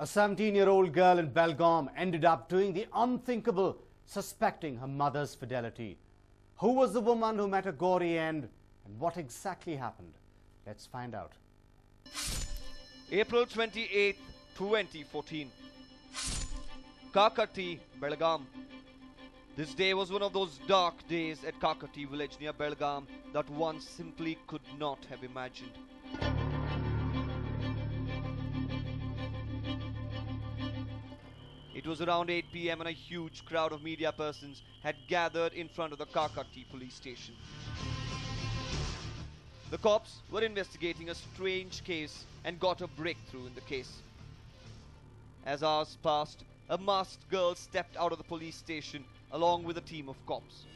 A 17-year-old girl in Belgaum ended up doing the unthinkable, suspecting her mother's fidelity. Who was the woman who met a gory end, and what exactly happened? Let's find out. April 28, 2014. Kakati, Belgaum. This day was one of those dark days at Kakati village near Belgaum that one simply could not have imagined. It was around 8 p.m. and a huge crowd of media persons had gathered in front of the Kakati police station. The cops were investigating a strange case and got a breakthrough in the case. As hours passed, a masked girl stepped out of the police station along with a team of cops.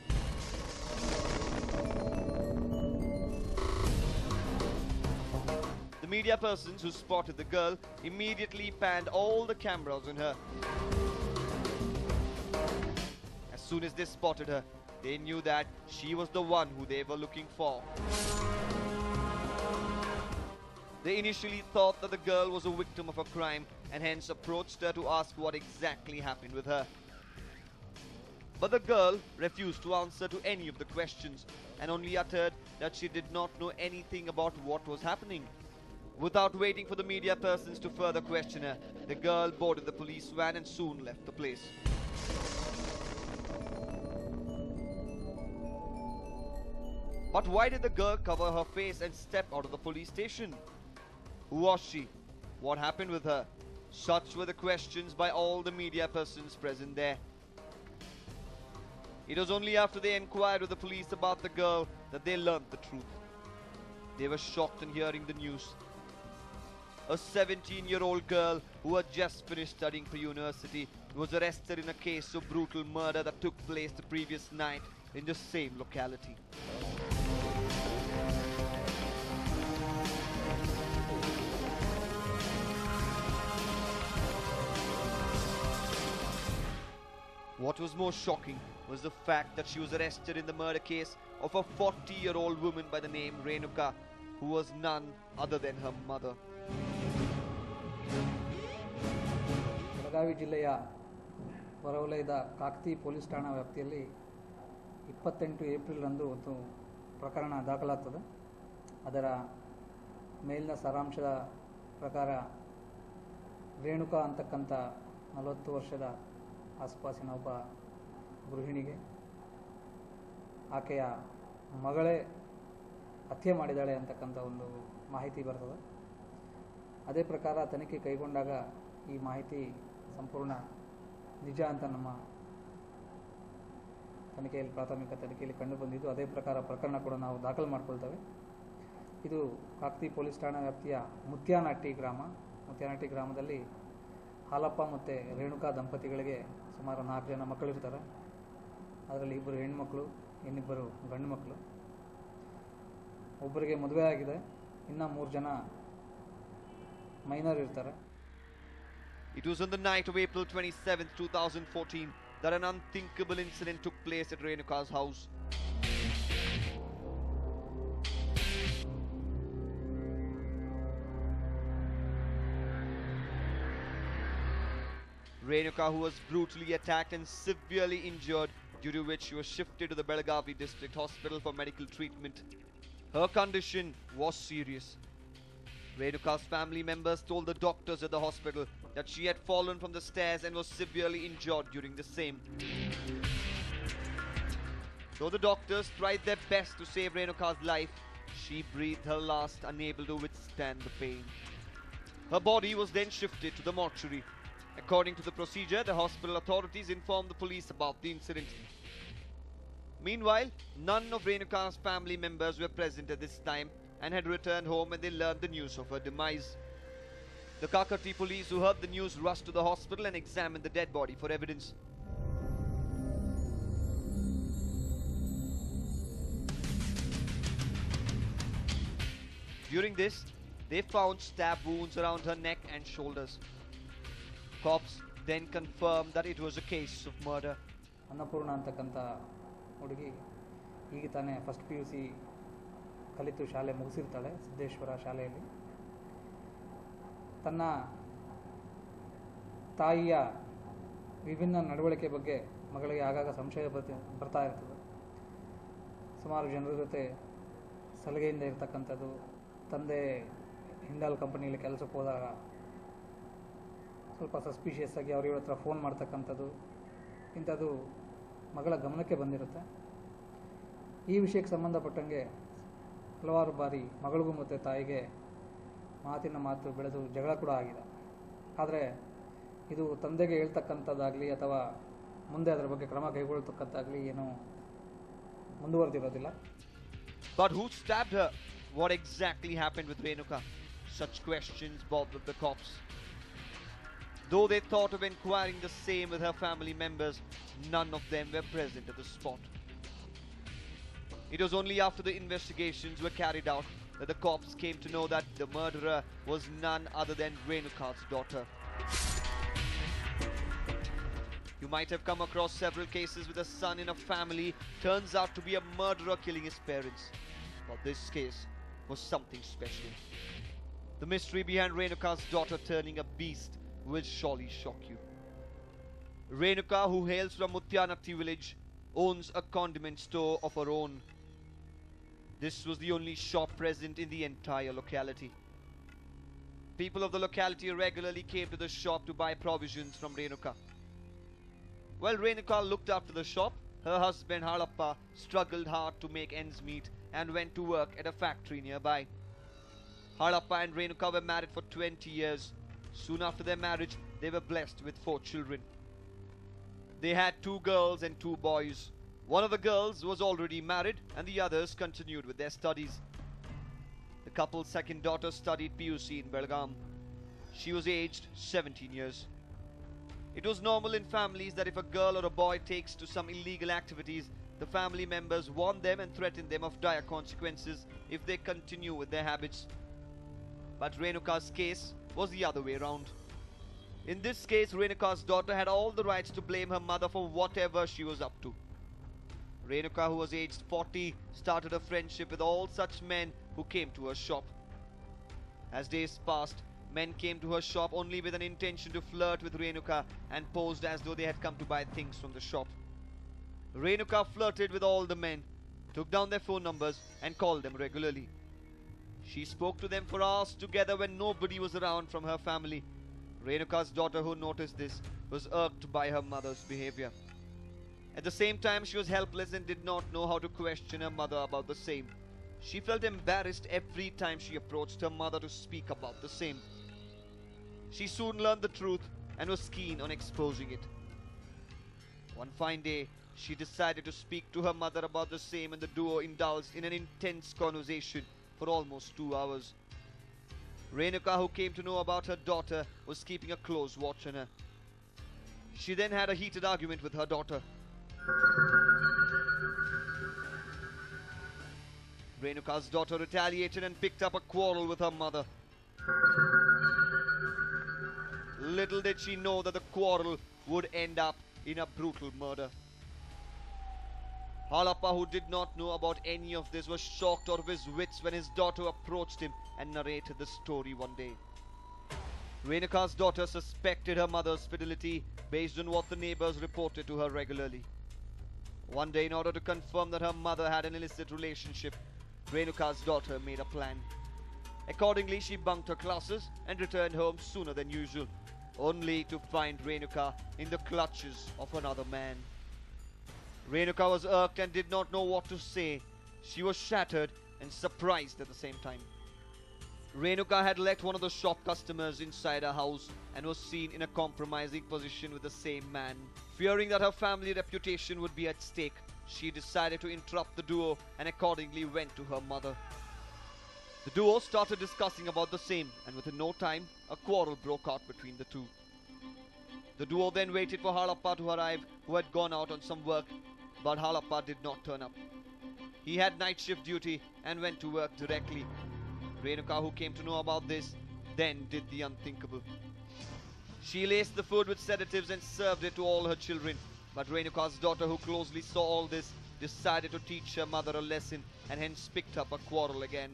The media persons who spotted the girl immediately panned all the cameras on her. As soon as they spotted her, they knew that she was the one who they were looking for. They initially thought that the girl was a victim of a crime and hence approached her to ask what exactly happened with her. But the girl refused to answer to any of the questions and only uttered that she did not know anything about what was happening. Without waiting for the media persons to further question her, the girl boarded the police van and soon left the place. But why did the girl cover her face and step out of the police station? Who was she? What happened with her? Such were the questions by all the media persons present there. It was only after they inquired with the police about the girl that they learned the truth. They were shocked in hearing the news. A 17-year-old girl who had just finished studying for university was arrested in a case of brutal murder that took place the previous night in the same locality. What was more shocking was the fact that she was arrested in the murder case of a 40-year-old woman by the name Renuka, who was none other than her mother. Belagavi ಜಿಲ್ಲೆಯ ಹೊರವಲಯದ Kakati police ಠಾಣಾ ವ್ಯಾಪ್ತಿಯಲ್ಲಿ 28 ಏಪ್ರಿಲ್ರಂದು ಒಂದು ಪ್ರಕರಣ ದಾಖಲಾಗ್ತದೆ. ಅದರ ಮೇಲಿನ ಸಾರಾಂಶದ ಪ್ರಕಾರ ರೇಣುಕಾ ಅಂತಕ್ಕಂಥ 40 ವರ್ಷದ ಆಸುಪಾಸಿನ ಒಬ್ಬ ಗೃಹಿಣಿಗೆ ಆಕೆಯ ಮಗಳೇ ಹತ್ಯೆ ಮಾಡಿದ್ದಾಳೆ ಅಂತಕ್ಕಂಥ ಒಂದು ಮಾಹಿತಿ ಬರ್ತದೆ. ಅದೇ ಪ್ರಕಾರ ತನಿಖೆ ಕೈಗೊಂಡಾಗ ಈ ಮಾಹಿತಿ ಸಂಪೂರ್ಣ ನಿಜ ಅಂತ ನಮ್ಮ ತನಿಖೆಯಲ್ಲಿ ಪ್ರಾಥಮಿಕ ತನಿಖೆಯಲ್ಲಿ ಕಂಡು ಬಂದಿದ್ದು. ಅದೇ ಪ್ರಕಾರ ಪ್ರಕರಣ ಕೂಡ ನಾವು ದಾಖಲು ಮಾಡಿಕೊಳ್ತೇವೆ. ಇದು ಕಾಕತಿ ಪೊಲೀಸ್ ಠಾಣಾ ವ್ಯಾಪ್ತಿಯ ಮುತ್ಯಾನಹಟ್ಟಿ ಗ್ರಾಮ. ಮುತ್ಯಾನಹಟ್ಟಿ ಗ್ರಾಮದಲ್ಲಿ ಹಾಲಪ್ಪ ಮತ್ತು ರೇಣುಕಾ ದಂಪತಿಗಳಿಗೆ ಸುಮಾರು 4 ಜನ ಮಕ್ಕಳಿರ್ತಾರೆ. ಅದರಲ್ಲಿ 2 ಹೆಣ್ಮಕ್ಳು, ಇನ್ನಿಬ್ಬರು ಗಂಡು ಮಕ್ಕಳು. ಒಬ್ಬರಿಗೆ ಮದುವೆ ಆಗಿದೆ, ಇನ್ನು 3 ಜನ ಮೈನರ್ ಇರ್ತಾರೆ. It was on the night of April 27, 2014 that an unthinkable incident took place at Renuka's house. Renuka, who was brutally attacked and severely injured, due to which she was shifted to the Belagavi District Hospital for medical treatment. Her condition was serious. Renuka's family members told the doctors at the hospital that she had fallen from the stairs and was severely injured during the same. Though the doctors tried their best to save Renuka's life, she breathed her last, unable to withstand the pain. Her body was then shifted to the mortuary. According to the procedure, the hospital authorities informed the police about the incident. Meanwhile, none of Renuka's family members were present at this time and had returned home when they learned the news of her demise. The Kakati police who heard the news rushed to the hospital and examined the dead body for evidence. During this, they found stab wounds around her neck and shoulders. Cops then confirmed that it was a case of murder. Annapurna ಅಂತಕ್ಕಂಥ ಹುಡುಗಿ ಈಗ ತಾನೇ first PUC ಕಲಿತು ಶಾಲೆ ಮುಗಿಸಿರ್ತಾಳೆ ಸಿದ್ದೇಶ್ವರ ಶಾಲೆಯಲ್ಲಿ. ತನ್ನ ತಾಯಿಯ ವಿಭಿನ್ನ ನಡವಳಿಕೆ ಬಗ್ಗೆ ಮಗಳಿಗೆ ಆಗಾಗ ಸಂಶಯ ಬರ್ತಾ ಇರ್ತದೆ. ಸುಮಾರು ಜನರ ಜೊತೆ ಸಲಿಗೆಯಿಂದ ಇರ್ತಕ್ಕಂಥದ್ದು, ತಂದೆ ಹಿಂಡಾಲ್ ಕಂಪನಿಯಲ್ಲಿ ಕೆಲಸಕ್ಕೆ ಹೋದಾಗ ಸ್ವಲ್ಪ ಸಸ್ಪಿಷಿಯಸ್ ಆಗಿ ಅವ್ರ ಹತ್ರ ಫೋನ್ ಮಾಡ್ತಕ್ಕಂಥದ್ದು, ಇಂಥದ್ದು ಮಗಳ ಗಮನಕ್ಕೆ ಬಂದಿರುತ್ತೆ. ಈ ವಿಷಯಕ್ಕೆ ಸಂಬಂಧಪಟ್ಟಂಗೆ ಹಲವಾರು ಬಾರಿ ಮಗಳಿಗೂ ಮತ್ತು ತಾಯಿಗೆ ಮಾತಿನ ಮಾತು ಬೆಳೆದು ಜಗಳ ಕೂಡ ಆಗಿದೆ. ಆದರೆ ಇದು ತಂದೆಗೆ ಹೇಳ್ತಕ್ಕಂಥದ್ದಾಗಲಿ ಅಥವಾ ಮುಂದೆ ಅದರ ಬಗ್ಗೆ ಕ್ರಮ ಕೈಗೊಳ್ಳತಕ್ಕಂಥದ್ದಾಗಲಿ ಏನೂ ಮುಂದುವರೆದಿರೋದಿಲ್ಲ. But who stabbed her? What exactly happened with Renuka? Such questions bothered the cops. Though they thought of inquiring the same with her family members, none of them were present at the spot. It was only after the investigations were carried out that the cops came to know that the murderer was none other than Renuka's daughter. You might have come across several cases with a son in a family turns out to be a murderer killing his parents. But this case was something special. The mystery behind Renuka's daughter turning a beast will surely shock you. Renuka, who hails from Mutyanatti village, owns a condiment store of her own. This was the only shop present in the entire locality. People of the locality regularly came to the shop to buy provisions from Renuka. While Renuka looked after the shop, her husband Halappa struggled hard to make ends meet and went to work at a factory nearby. Halappa and Renuka were married for 20 years. Soon after their marriage, they were blessed with 4 children. They had 2 girls and 2 boys. One of the girls was already married and the others continued with their studies. The couple's second daughter studied PUC in Belgaum. She was aged 17 years. It was normal in families that if a girl or a boy takes to some illegal activities, the family members warn them and threaten them of dire consequences if they continue with their habits. But Renuka's case was the other way around. In this case, Renuka's daughter had all the rights to blame her mother for whatever she was up to. Renuka, who was aged 40, started a friendship with all such men who came to her shop. As days passed, men came to her shop only with an intention to flirt with Renuka and posed as though they had come to buy things from the shop. Renuka flirted with all the men, took down their phone numbers and called them regularly. She spoke to them for hours together when nobody was around from her family. Renuka's daughter, who noticed this, was irked by her mother's behavior. At the same time, she was helpless and did not know how to question her mother about the same. She felt embarrassed every time she approached her mother to speak about the same. She soon learned the truth and was keen on exposing it. One fine day, she decided to speak to her mother about the same, and the duo indulged in an intense conversation for almost 2 hours. Renuka, who came to know about her daughter, was keeping a close watch on her. She then had a heated argument with her daughter. Renuka's daughter retaliated and picked up a quarrel with her mother. Little did she know that the quarrel would end up in a brutal murder. Halappa, who did not know about any of this, was shocked out of his wits when his daughter approached him and narrated the story one day. Renuka's daughter suspected her mother's fidelity based on what the neighbors reported to her regularly. One day, in order to confirm that her mother had an illicit relationship, Renuka's daughter made a plan. Accordingly, she bunked her classes and returned home sooner than usual, only to find Renuka in the clutches of another man. Renuka was irked and did not know what to say. She was shattered and surprised at the same time. Renuka had let one of the shop customers inside her house and was seen in a compromising position with the same man. Fearing that her family reputation would be at stake, she decided to interrupt the duo and accordingly went to her mother. The duo started discussing about the same, and within no time, a quarrel broke out between the two. The duo then waited for Halappa to arrive, who had gone out on some work, but Halappa did not turn up. He had night shift duty and went to work directly. Renuka, who came to know about this, then did the unthinkable. She laced the food with sedatives and served it to all her children. But Renuka's daughter, who closely saw all this, decided to teach her mother a lesson and hence picked up a quarrel again.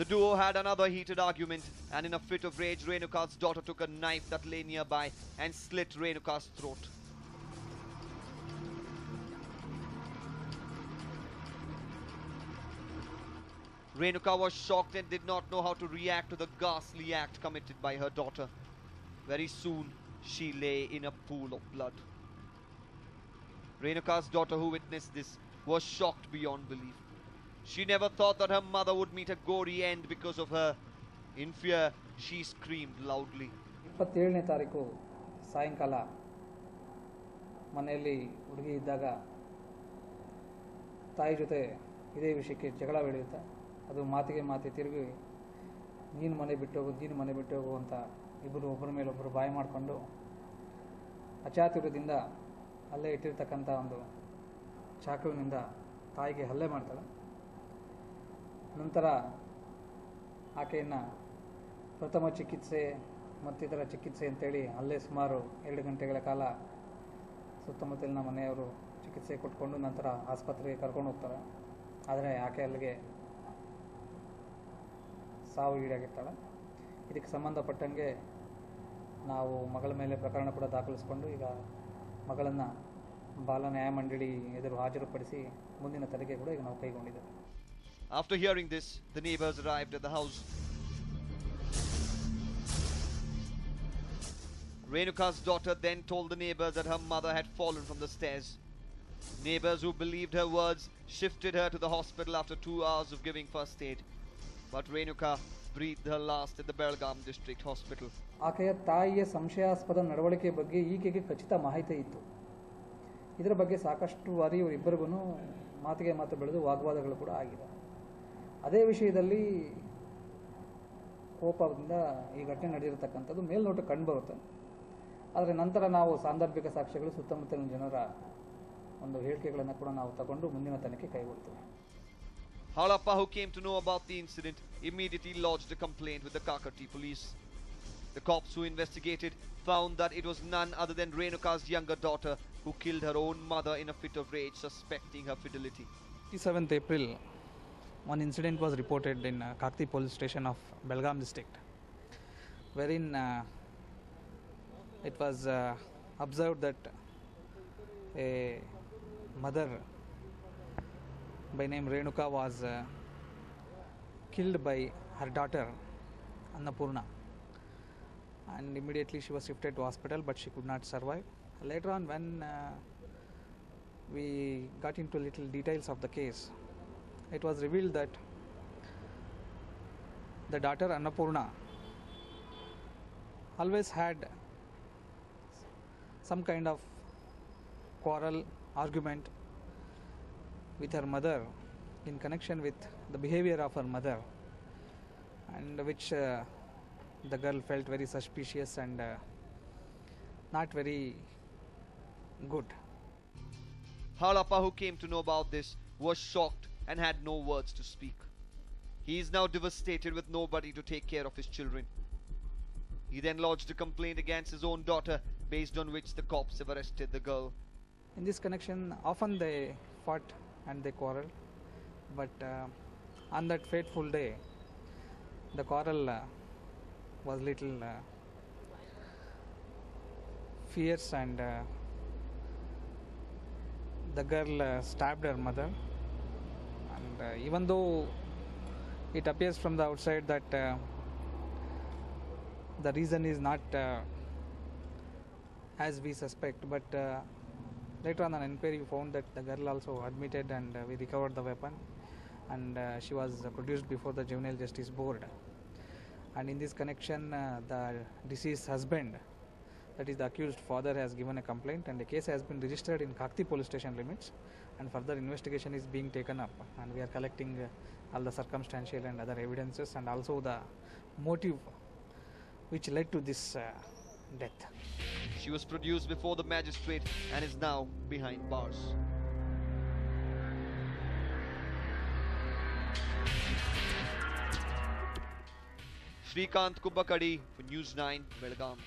The duo had another heated argument, and in a fit of rage, Renuka's daughter took a knife that lay nearby and slit Renuka's throat. Renuka was shocked and did not know how to react to the ghastly act committed by her daughter. Very soon, she lay in a pool of blood. Renuka's daughter, who witnessed this, was shocked beyond belief. She never thought that her mother would meet a gory end because of her. In fear, she screamed loudly. 27ನೇ ತಾರೀಕು ಸಾಯಂಕಾಲ ಮನೆಯಲ್ಲಿ ಹುಡುಗಿ ಇದ್ದಾಗ ತಾಯಿ ಜೊತೆ ಇದೇ ವಿಷಯಕ್ಕೆ ಜಗಳ ಬೆಳೆಯುತ್ತೆ. ಅದು ಮಾತಿಗೆ ಮಾತಿ ತಿರುಗಿ ನೀನು ಮನೆ ಬಿಟ್ಟು ಹೋಗು ಅಂತ ಇಬ್ಬರು ಒಬ್ಬರ ಮೇಲೆ ಒಬ್ಬರು ಬಾಯಿ ಮಾಡಿಕೊಂಡು ಅಚಾತುರ್ಯದಿಂದ ಅಲ್ಲೇ ಇಟ್ಟಿರ್ತಕ್ಕಂಥ ಒಂದು ಚಾಕುವಿನಿಂದ ತಾಯಿಗೆ ಹಲ್ಲೆ ಮಾಡ್ತಾಳೆ. ನಂತರ ಆಕೆಯನ್ನು ಪ್ರಥಮ ಚಿಕಿತ್ಸೆ ಮತ್ತಿತರ ಚಿಕಿತ್ಸೆ ಅಂತೇಳಿ ಅಲ್ಲೇ ಸುಮಾರು 2 ಗಂಟೆಗಳ ಕಾಲ ಸುತ್ತಮುತ್ತಲಿನ ಮನೆಯವರು ಚಿಕಿತ್ಸೆ ಕೊಟ್ಕೊಂಡು ನಂತರ ಆಸ್ಪತ್ರೆಗೆ ಕರ್ಕೊಂಡು ಹೋಗ್ತಾರೆ. ಆದರೆ ಆಕೆ ಅಲ್ಲಿಗೆ ಸಾವು ಈಡಾಗಿರ್ತಾಳೆ. ಇದಕ್ಕೆ ಸಂಬಂಧಪಟ್ಟಂಗೆ ನಾವು ಮಗಳ ಮೇಲೆ ಪ್ರಕರಣ ಕೂಡ ದಾಖಲಿಸಿಕೊಂಡು ಈಗ ಮಗಳನ್ನು ಬಾಲ ನ್ಯಾಯಮಂಡಳಿ ಎದುರು ಹಾಜರುಪಡಿಸಿ ಮುಂದಿನ ತನಿಖೆ ಕೂಡ ಈಗ ನಾವು ಕೈಗೊಂಡಿದ್ದೇವೆ. After hearing this, the neighbors arrived at the house. Renuka's daughter then told the neighbors that her mother had fallen from the stairs. Neighbors who believed her words shifted her to the hospital after 2 hours of giving first aid. But Renuka breathed her last at the Belgaum district hospital. ಆಕೆಯ ತಾಯಿಯ ಸಂಶಯಾಸ್ಪದ ನಡವಳಿಕೆ ಬಗ್ಗೆ ಈಕೆಗೆ ಖಚಿತ ಮಾಹಿತಿ ಇತ್ತು. ಇದರ ಬಗ್ಗೆ ಸಾಕಷ್ಟು ಬಾರಿ ಇವರಿಬ್ಬರಿಗೂ ಮಾತಿಗೆ ಮಾತು ಬೆಳೆದು ವಾಗ್ವಾದಗಳು ಕೂಡ ಆಗಿದೆ. ಅದೇ ವಿಷಯದಲ್ಲಿ ಕೋಪದಿಂದ ಈ ಘಟನೆ ನಡೆದಿರತಕ್ಕಂಥದ್ದು ಮೇಲ್ನೋಟ ಕಂಡುಬರುತ್ತೆ. ಆದರೆ ನಂತರ ನಾವು ಸಾಂದರ್ಭಿಕ ಸಾಕ್ಷ್ಯಗಳು ಸುತ್ತಮುತ್ತಲಿನ ಜನರ ಒಂದು ಹೇಳಿಕೆಗಳನ್ನು ಕೂಡ ನಾವು ತಗೊಂಡು ಮುಂದಿನ ತನಿಖೆ ಕೈಗೊಳ್ತೇವೆ. Halappa, who came to know about the incident, immediately lodged a complaint with the Kakati police. The cops who investigated found that it was none other than Renuka's younger daughter who killed her own mother in a fit of rage, suspecting her fidelity. 27th April, one incident was reported in Kakti police station of Belgaum district, wherein it was observed that a mother by name Renuka was killed by her daughter Annapurna, and immediately she was shifted to hospital, but she could not survive. Later on, when we got into little details of the case, it was revealed that the daughter Annapurna always had some kind of quarrel, argument with her mother in connection with the behavior of her mother, and which the girl felt very suspicious and not very good. Halappa, who came to know about this, was shocked and had no words to speak. He is now devastated with nobody to take care of his children. He then lodged a complaint against his own daughter, based on which the cops have arrested the girl. In this connection, often they fought and they quarreled, but on that fateful day, the quarrel was little fierce, and the girl stabbed her mother. And even though it appears from the outside that the reason is not as we suspect, but later on an inquiry we found that the girl also admitted, and we recovered the weapon, and she was produced before the Juvenile Justice Board. And in this connection, the deceased husband, that is the accused father, has given a complaint, and the case has been registered in Kakti police station limits, and further investigation is being taken up, and we are collecting all the circumstantial and other evidences, and also the motive which led to this death. She was produced before the magistrate and is now behind bars. Shrikant Kubbakadi for News 9, Belgaum.